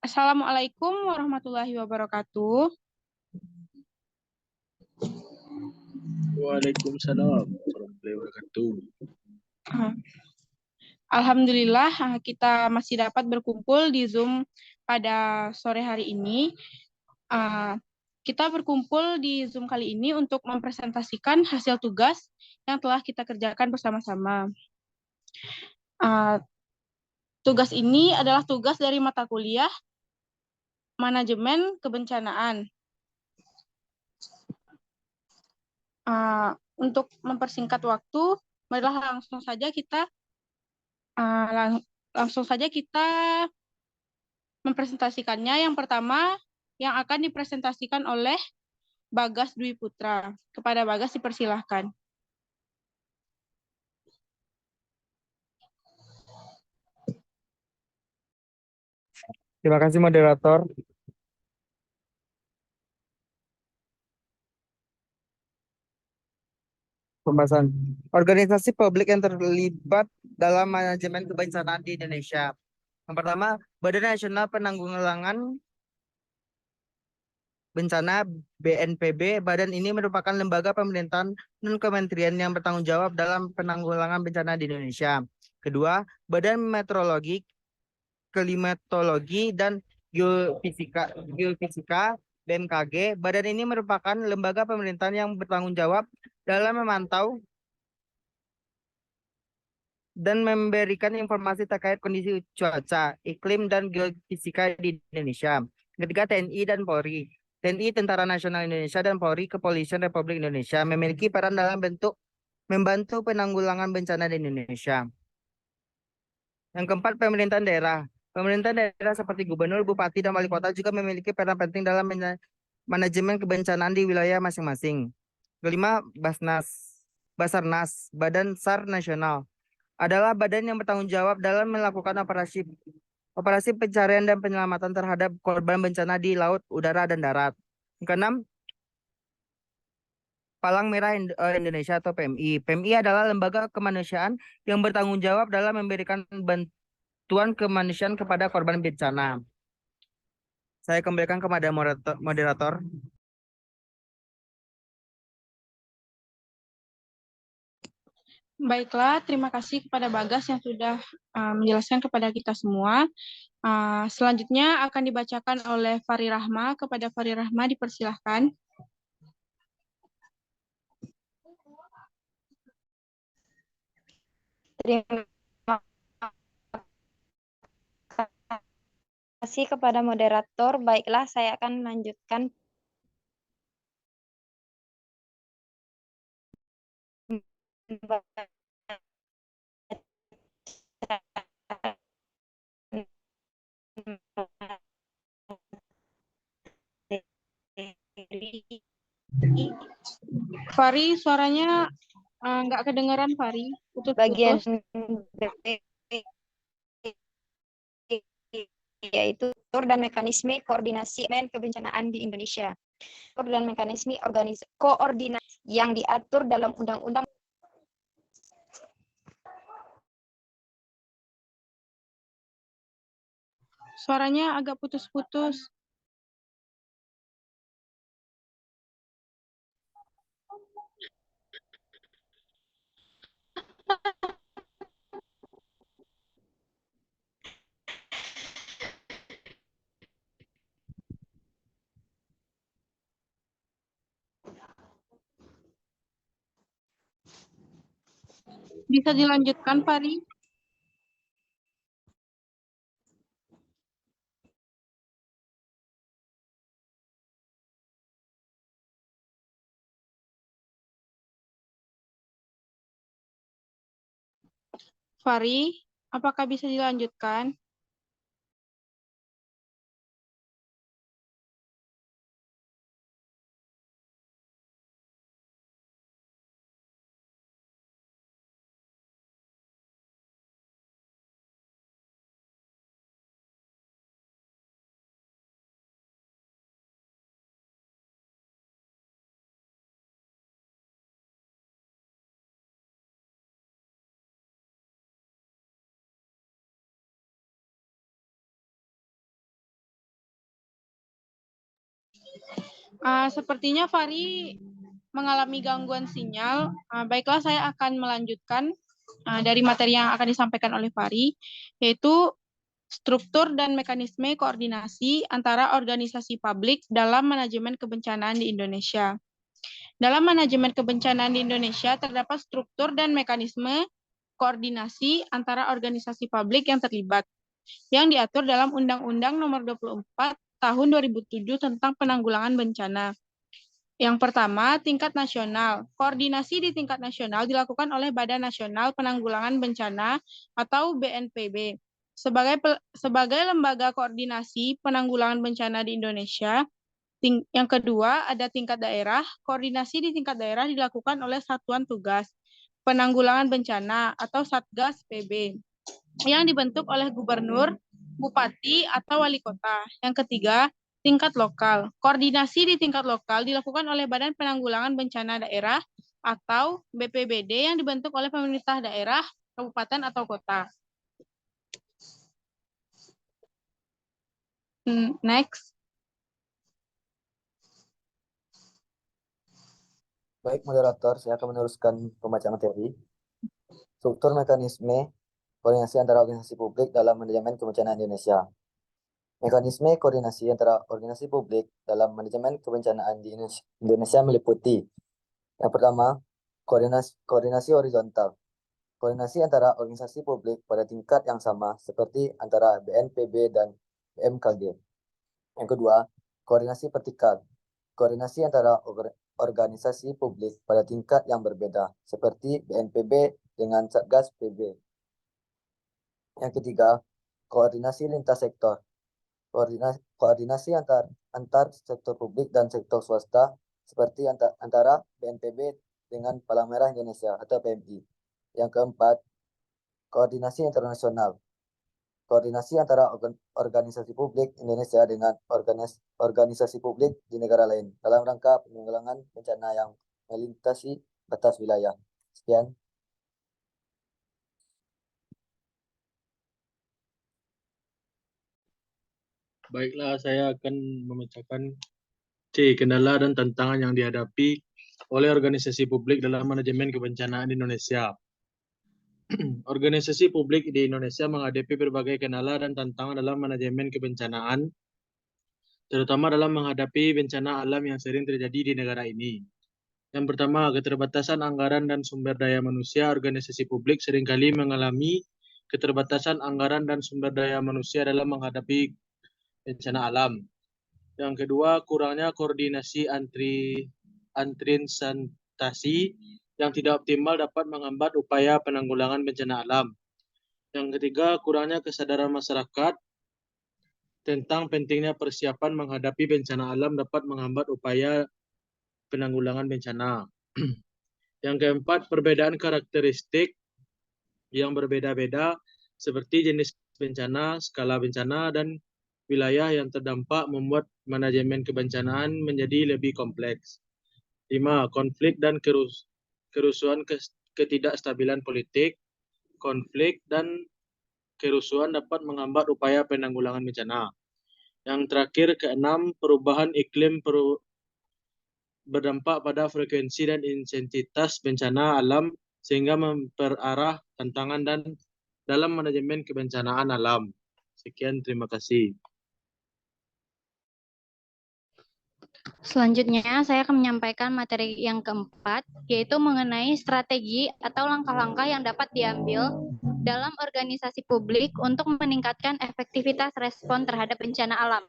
Assalamualaikum warahmatullahi wabarakatuh. Waalaikumsalam warahmatullahi wabarakatuh. Ah, Alhamdulillah, kita masih dapat berkumpul di Zoom pada sore hari ini. Ah, Kita berkumpul di Zoom kali ini untuk mempresentasikan hasil tugas yang telah kita kerjakan bersama-sama. Ah, Tugas ini adalah tugas dari mata kuliah Manajemen Kebencanaan. Untuk mempersingkat waktu, marilah ah, lang- langsung saja kita mempresentasikannya. Yang pertama, yang akan dipresentasikan oleh Bagas Dwi Putra. Kepada Bagas dipersilahkan. Terima kasih moderator. Pembahasan organisasi publik yang terlibat dalam manajemen kebencanaan di Indonesia. Yang pertama, Badan Nasional Penanggulangan Bencana BNPB. Badan ini merupakan lembaga pemerintahan non-kementerian yang bertanggung jawab dalam penanggulangan bencana di Indonesia. Kedua, Badan Meteorologi, Klimatologi, dan Geofisika BMKG. Badan ini merupakan lembaga pemerintahan yang bertanggung jawab dalam memantau dan memberikan informasi terkait kondisi cuaca, iklim, dan geofisika di Indonesia. Ketiga, TNI dan Polri. TNI, Tentara Nasional Indonesia, dan Polri, Kepolisian Republik Indonesia, memiliki peran dalam bentuk membantu penanggulangan bencana di Indonesia. Yang keempat, pemerintahan daerah. Pemerintahan daerah seperti gubernur, bupati, dan wali kota juga memiliki peran penting dalam manajemen kebencanaan di wilayah masing-masing. Kelima, Basarnas, Badan SAR Nasional, adalah badan yang bertanggung jawab dalam melakukan operasi operasi pencarian dan penyelamatan terhadap korban bencana di laut, udara, dan darat. Yang keenam, Palang Merah Indonesia atau PMI. PMI adalah lembaga kemanusiaan yang bertanggung jawab dalam memberikan bantuan kemanusiaan kepada korban bencana. Saya kembalikan kepada moderator. Baiklah, terima kasih kepada Bagas yang sudah menjelaskan kepada kita semua. Selanjutnya akan dibacakan oleh Fari Rahma. Kepada Fari Rahma dipersilahkan. Terima kasih kepada moderator. Baiklah, saya akan melanjutkan Fari, suaranya nggak kedengaran, Fari. bagian Putus-putus. B, yaitu atur dan mekanisme koordinasi manajemen kebencanaan di Indonesia. Atur dan mekanisme koordinasi yang diatur dalam Undang-Undang. Suaranya agak putus-putus. Bisa dilanjutkan, Fari? Fari, apakah bisa dilanjutkan? Sepertinya Fari mengalami gangguan sinyal. Baiklah, saya akan melanjutkan dari materi yang akan disampaikan oleh Fari, yaitu struktur dan mekanisme koordinasi antara organisasi publik dalam manajemen kebencanaan di Indonesia. Dalam manajemen kebencanaan di Indonesia terdapat struktur dan mekanisme koordinasi antara organisasi publik yang terlibat, yang diatur dalam Undang-Undang Nomor 24 Tahun 2007 tentang Penanggulangan Bencana. Yang pertama, tingkat nasional. Koordinasi di tingkat nasional dilakukan oleh Badan Nasional Penanggulangan Bencana atau BNPB. Sebagai lembaga koordinasi penanggulangan bencana di Indonesia. Yang kedua, ada tingkat daerah. Koordinasi di tingkat daerah dilakukan oleh Satuan Tugas Penanggulangan Bencana atau Satgas PB yang dibentuk oleh gubernur, bupati, atau wali kota. Yang ketiga, tingkat lokal. Koordinasi di tingkat lokal dilakukan oleh Badan Penanggulangan Bencana Daerah atau BPBD yang dibentuk oleh pemerintah daerah, kabupaten, atau kota. Next. Baik, moderator, saya akan meneruskan pembacaan materi. Struktur mekanisme koordinasi antara organisasi publik dalam manajemen kebencanaan Indonesia. Mekanisme koordinasi antara organisasi publik dalam manajemen kebencanaan di Indonesia meliputi: yang pertama, koordinasi horizontal. Koordinasi antara organisasi publik pada tingkat yang sama seperti antara BNPB dan BMKG. Yang kedua, koordinasi vertikal. Koordinasi antara organisasi publik pada tingkat yang berbeda seperti BNPB dengan Satgas PB. Yang ketiga, koordinasi lintas sektor. Koordinasi antar sektor publik dan sektor swasta seperti antara BNPB dengan Palang Merah Indonesia atau PMI. Yang keempat, koordinasi internasional. Koordinasi antara organisasi publik Indonesia dengan organisasi publik di negara lain dalam rangka penanggulangan bencana yang melintasi batas wilayah. Sekian. Baiklah, saya akan memecahkan C. Kendala dan tantangan yang dihadapi oleh organisasi publik dalam manajemen kebencanaan di Indonesia. Organisasi publik di Indonesia menghadapi berbagai kendala dan tantangan dalam manajemen kebencanaan, terutama dalam menghadapi bencana alam yang sering terjadi di negara ini. Yang pertama, keterbatasan anggaran dan sumber daya manusia. Organisasi publik seringkali mengalami keterbatasan anggaran dan sumber daya manusia dalam menghadapi bencana alam. Yang kedua, kurangnya koordinasi antrinsantasi yang tidak optimal dapat menghambat upaya penanggulangan bencana alam. Yang ketiga, kurangnya kesadaran masyarakat tentang pentingnya persiapan menghadapi bencana alam dapat menghambat upaya penanggulangan bencana. Yang keempat, perbedaan karakteristik yang berbeda-beda seperti jenis bencana, skala bencana, dan wilayah yang terdampak membuat manajemen kebencanaan menjadi lebih kompleks. 5. Konflik dan kerusuhan ketidakstabilan politik. Konflik dan kerusuhan dapat menghambat upaya penanggulangan bencana. Yang terakhir, keenam, perubahan iklim berdampak pada frekuensi dan intensitas bencana alam sehingga memperarah tantangan dan dalam manajemen kebencanaan alam. Sekian, terima kasih. Selanjutnya, saya akan menyampaikan materi yang keempat, yaitu mengenai strategi atau langkah-langkah yang dapat diambil dalam organisasi publik untuk meningkatkan efektivitas respon terhadap bencana alam.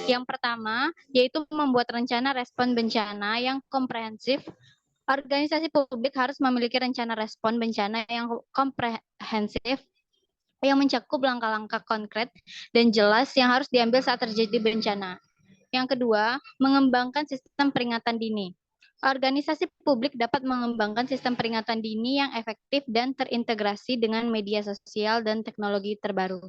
Yang pertama, yaitu membuat rencana respon bencana yang komprehensif. Organisasi publik harus memiliki rencana respon bencana yang komprehensif yang mencakup langkah-langkah konkret dan jelas yang harus diambil saat terjadi bencana. Yang kedua, mengembangkan sistem peringatan dini. Organisasi publik dapat mengembangkan sistem peringatan dini yang efektif dan terintegrasi dengan media sosial dan teknologi terbaru.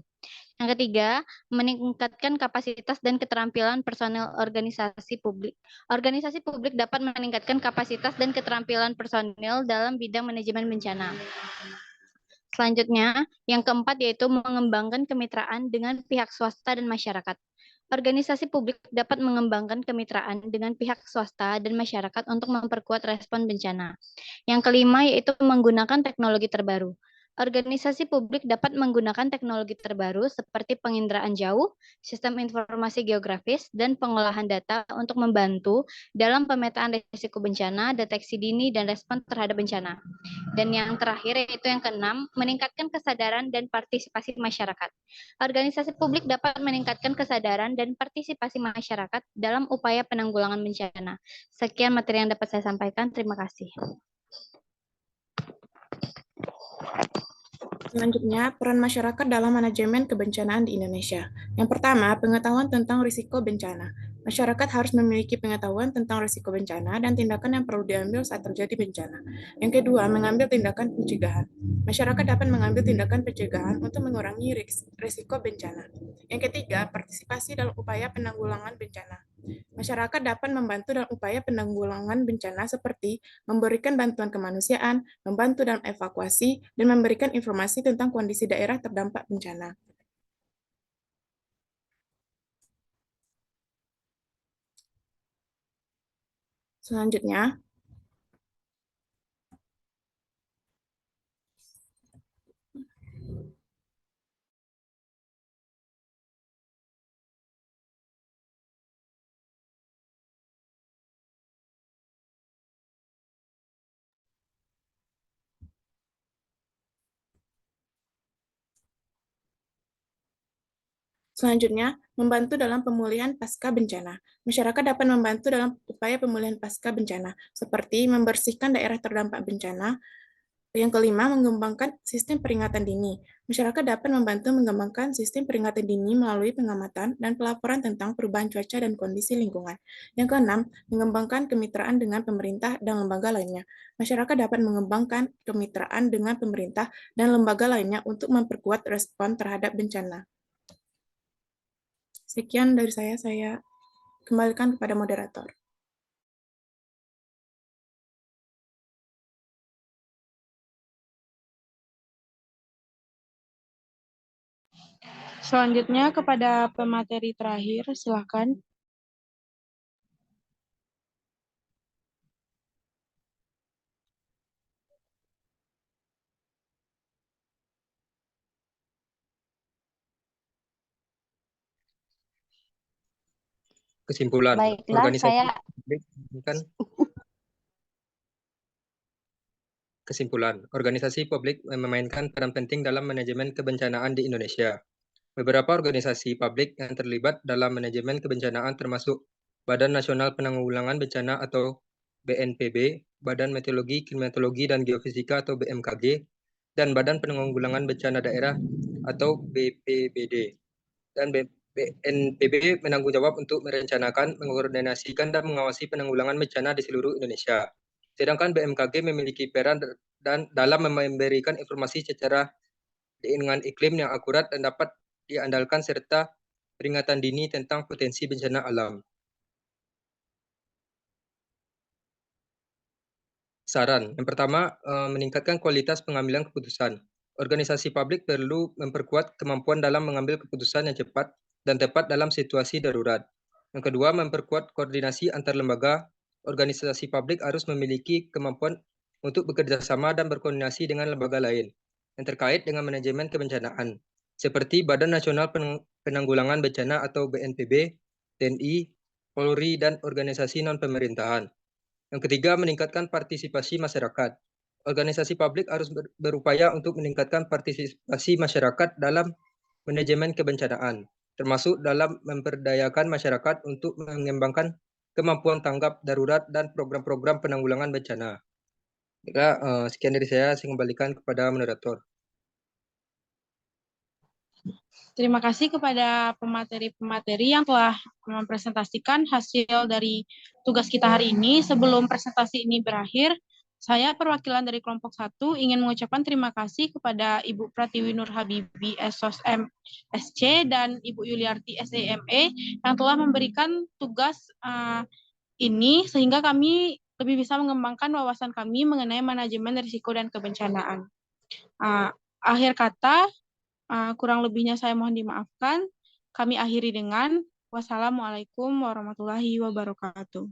Yang ketiga, meningkatkan kapasitas dan keterampilan personel organisasi publik. Organisasi publik dapat meningkatkan kapasitas dan keterampilan personel dalam bidang manajemen bencana. Selanjutnya, yang keempat yaitu mengembangkan kemitraan dengan pihak swasta dan masyarakat. Organisasi publik dapat mengembangkan kemitraan dengan pihak swasta dan masyarakat untuk memperkuat respon bencana. Yang kelima yaitu menggunakan teknologi terbaru. Organisasi publik dapat menggunakan teknologi terbaru seperti penginderaan jauh, sistem informasi geografis, dan pengolahan data untuk membantu dalam pemetaan risiko bencana, deteksi dini, dan respon terhadap bencana. Dan yang terakhir yaitu yang keenam, meningkatkan kesadaran dan partisipasi masyarakat. Organisasi publik dapat meningkatkan kesadaran dan partisipasi masyarakat dalam upaya penanggulangan bencana. Sekian materi yang dapat saya sampaikan. Terima kasih. Selanjutnya, peran masyarakat dalam manajemen kebencanaan di Indonesia. Yang pertama, pengetahuan tentang risiko bencana. Masyarakat harus memiliki pengetahuan tentang risiko bencana dan tindakan yang perlu diambil saat terjadi bencana. Yang kedua, mengambil tindakan pencegahan. Masyarakat dapat mengambil tindakan pencegahan untuk mengurangi risiko bencana. Yang ketiga, partisipasi dalam upaya penanggulangan bencana. Masyarakat dapat membantu dalam upaya penanggulangan bencana seperti memberikan bantuan kemanusiaan, membantu dalam evakuasi, dan memberikan informasi tentang kondisi daerah terdampak bencana. Selanjutnya, membantu dalam pemulihan pasca bencana. Masyarakat dapat membantu dalam upaya pemulihan pasca bencana, seperti membersihkan daerah terdampak bencana. Yang kelima, mengembangkan sistem peringatan dini. Masyarakat dapat membantu mengembangkan sistem peringatan dini melalui pengamatan dan pelaporan tentang perubahan cuaca dan kondisi lingkungan. Yang keenam, mengembangkan kemitraan dengan pemerintah dan lembaga lainnya. Masyarakat dapat mengembangkan kemitraan dengan pemerintah dan lembaga lainnya untuk memperkuat respon terhadap bencana. Sekian dari saya kembalikan kepada moderator. Selanjutnya kepada pemateri terakhir, silakan. Kesimpulan, Baiklah, organisasi publik memainkan peran penting dalam manajemen kebencanaan di Indonesia. Beberapa organisasi publik yang terlibat dalam manajemen kebencanaan termasuk Badan Nasional Penanggulangan Bencana atau BNPB, Badan Meteorologi, Klimatologi, dan Geofisika atau BMKG, dan Badan Penanggulangan Bencana Daerah atau BPBD. Dan BNPB menanggung jawab untuk merencanakan, mengkoordinasikan, dan mengawasi penanggulangan bencana di seluruh Indonesia. Sedangkan BMKG memiliki peran dan dalam memberikan informasi secara dengan iklim yang akurat dan dapat diandalkan serta peringatan dini tentang potensi bencana alam. Saran, yang pertama, meningkatkan kualitas pengambilan keputusan. Organisasi publik perlu memperkuat kemampuan dalam mengambil keputusan yang cepat dan tepat dalam situasi darurat. Yang kedua, memperkuat koordinasi antar lembaga. Organisasi publik harus memiliki kemampuan untuk bekerja sama dan berkoordinasi dengan lembaga lain yang terkait dengan manajemen kebencanaan, seperti Badan Nasional Penanggulangan Bencana atau BNPB, TNI, Polri, dan organisasi non-pemerintahan. Yang ketiga, meningkatkan partisipasi masyarakat. Organisasi publik harus berupaya untuk meningkatkan partisipasi masyarakat dalam manajemen kebencanaan, termasuk dalam memperdayakan masyarakat untuk mengembangkan kemampuan tanggap darurat dan program-program penanggulangan bencana. Sekian dari saya kembalikan kepada moderator. Terima kasih kepada pemateri-pemateri yang telah mempresentasikan hasil dari tugas kita hari ini. Sebelum presentasi ini berakhir, saya perwakilan dari kelompok 1 ingin mengucapkan terima kasih kepada Ibu Pratiwi Nur Habibi SOSM SC dan Ibu Yuliarti SEME yang telah memberikan tugas ini sehingga kami lebih bisa mengembangkan wawasan kami mengenai manajemen risiko dan kebencanaan. Akhir kata, kurang lebihnya saya mohon dimaafkan. Kami akhiri dengan Wassalamualaikum warahmatullahi wabarakatuh.